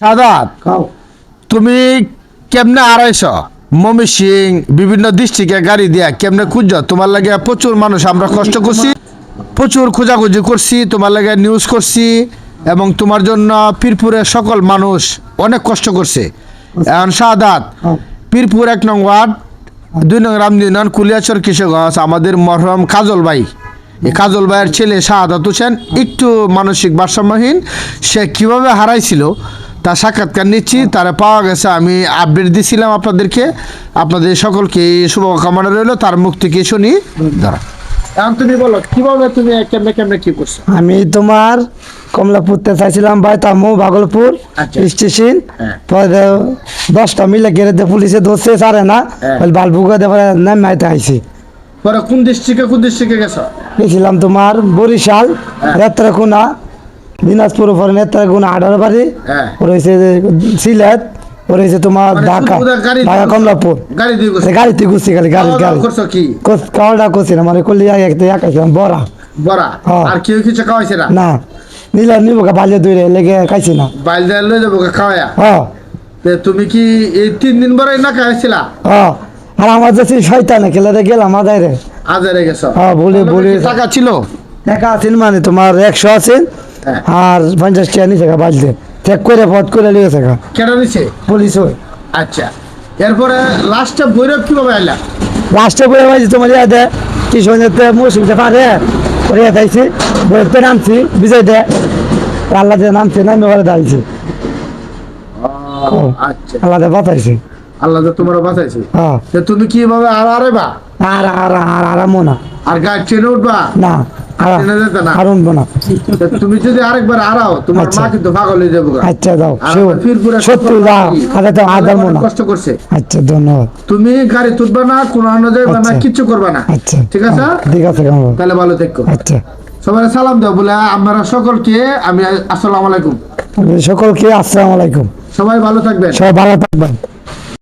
সাদাত তুমি কেমনে আড়াইশ ময়মনসিং বিভিন্ন ডিস্ট্রিক্টে গাড়ি দিয়া কেমনে খুঁজছ? তোমার লাগে প্রচুর মানুষ আমরা কষ্ট করছি, প্রচুর খোঁজাখুঁজি করছি, তোমার লাগে নিউজ করছি এবং তোমার জন্য পীরপুরের সকল মানুষ অনেক কষ্ট করছে। এখন সাদাত পীরপুর 1 নং ওয়ার্ড 2 নং রামদিনান কুলিয়াচর কিশোরগঞ্জ আমাদের মরহম কাজল ভাই, এই কাজল ভাইয়ের ছেলে শাহাদাত হোসেন একটু মানসিক ভারসাম্যহীন, সে কিভাবে হারাইছিল তার সাক্ষাৎকার নিচ্ছি, তারা পাওয়া গেছে। আমি আপডেট দিছিলাম আপনাদেরকে, আপনাদের সকলকে শুভকামনা রইল। তার মুখ থেকে শুনি। দাঁড়া, এখন তুমি বলো কিভাবে তুমি কেমনে কেমনে কি করছো? আমি তোমার কমলাপুরতে চাইছিলাম ভাই, তামু ভাগলপুর স্টেশন, পরে 10টা মিলে গেড়ে পুলিশে ধরছে, সারে না বালবুকা দেওয়ার নাম মাইতে আইছি। পরে কোন ডিস্ট্রিক্টে গেছো? গেছিলাম তোমার বরিশাল, নেত্রকোনা, দিনাজপুর, পরে নেত্রকোনা 18 বাড়ি, রয়েছে সিলেট, রয়েছে তোমার ঢাকা, ঢাকা কমলাপুর। গাড়িতে ঘুরছি, খালি গাড়ি খাওয়াটা করছি না, মানে করলি একাইছিলাম বড়া আর কেউ কিছু খাওয়াইছে না? না, নিলে নিব বাল্য দূরে লেগে খাইছি না, বাইল দিয়ে লই যাবো খাওয়া। তুমি কি এই 3 দিন পরে না খাইছিলা? আর আমার যাচ্ছি শয়তানে খেলাতে গেলাম আদায় আজারে গেছো। বলে টাকা ছিল? টাকা আছে মানে তোমার 100 আছে আর 50 টাকা নিছে বাজতে, চেক করে পথ করে লিয়েছে। কেন নিছে? পুলিশ ওই। আচ্ছা, এরপরে লাস্টে ভৈরব কিভাবে আইলা? লাস্টে বলে ভাই তোমার ইয়াদে কি শুনতে মুসিমতে পারে ওরে যাইছি, বইতে নামছি বিজয় দে আল্লাহ দে নামছে, নামে ওরে দাইছি। আচ্ছা, আল্লাহ দে বাঁচাইছে, আল্লাহ তো তোমার বাঁচাইছে। তুমি কিভাবে আরেবা? আর মনা আর গাড়ি ট্রেনে উঠবা না, আর উঠবো না। তুমি যদি আরেকবার হারাও তোমার মা কিন্তু পাগল হয়ে যাবো। আচ্ছা দাও, সত্যি দাও, আচ্ছা আদার মনা কষ্ট করছে। আচ্ছা ধন্যবাদ। তুমি গাড়ি তুলবা না, কোনো যাইবা না, কিচ্ছু করবা না। আচ্ছা ঠিক আছে, ঠিক আছে, তাহলে ভালো থেকো। আচ্ছা, সবাই সালাম দাও বলে আপনারা সকলকে আমি আসসালামু আলাইকুম। সকলকে আসসালামু আলাইকুম। সবাই ভালো থাকবেন। সবাই ভালো থাকবেন।